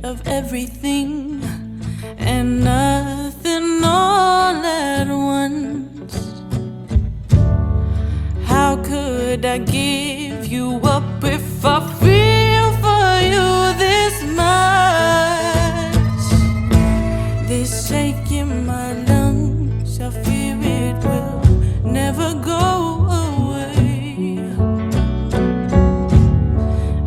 need of everything and nothing all at once. How could I give you up if I feel for you this much? This ache in my lungs, I fear it will never go away.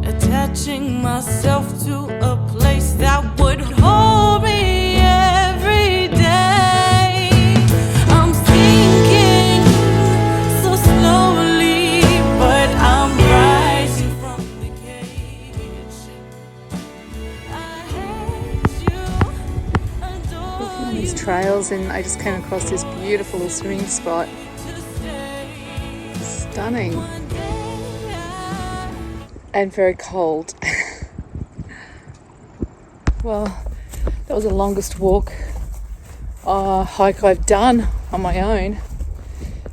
Attaching myself to a place that would hold me every day. I'm sinking so slowly, but I'm rising from the cage. I hate you, adore On these trails, and I just came across this beautiful little swimming spot. Stunning and very cold. Well, that was the longest hike I've done on my own.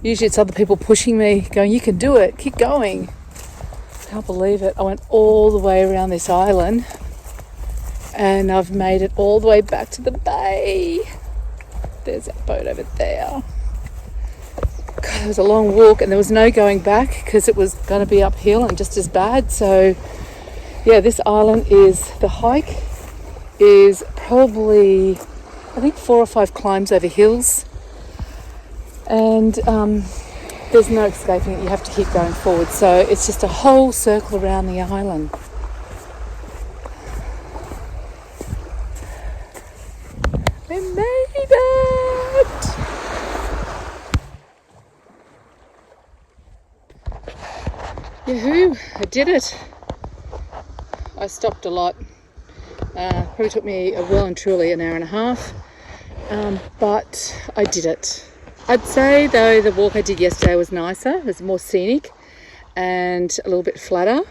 Usually it's other people pushing me, going, you can do it, keep going. Can't believe it. I went all the way around this island and I've made it all the way back to the bay. There's that boat over there. God, it was a long walk and there was no going back because it was going to be uphill and just as bad. So yeah, this island the hike is probably, I think 4 or 5 climbs over hills, and there's no escaping it. You have to keep going forward. So it's just a whole circle around the island. We made it! Yahoo! I did it. I stopped a lot. Probably took me well and truly an hour and a half, but I did it. I'd say though the walk I did yesterday was nicer. It was more scenic and a little bit flatter,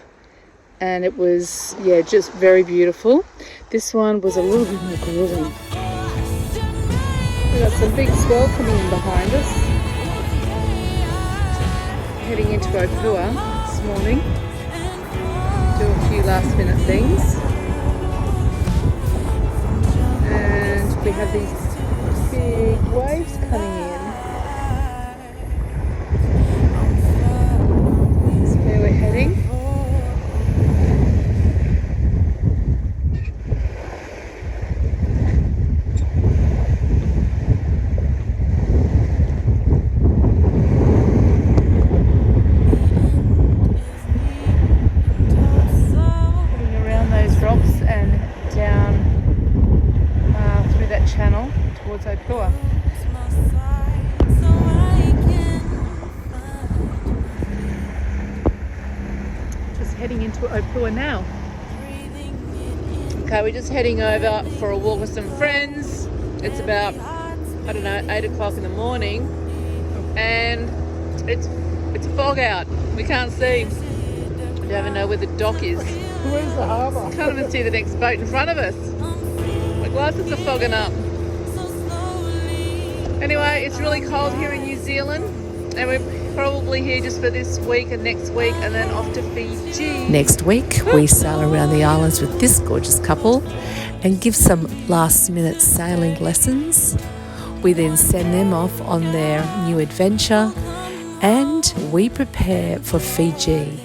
and it was just very beautiful. This one was a little bit more grueling. We've got some big swell coming in behind us. Heading into Opua this morning. Do a few last minute things. And we have these big waves coming in. That's where we're heading. Channel towards Opua. Just heading into Opua now. Okay, we're just heading over for a walk with some friends. It's about, I don't know, 8 o'clock in the morning, and it's fog out. We can't see. We don't even know where the dock is. Where's the harbour? Can't even see the next boat in front of us. My glasses are fogging up. Anyway, it's really cold here in New Zealand, and we're probably here just for this week and next week, and then off to Fiji. Next week, we sail around the islands with this gorgeous couple and give some last-minute sailing lessons. We then send them off on their new adventure, and we prepare for Fiji.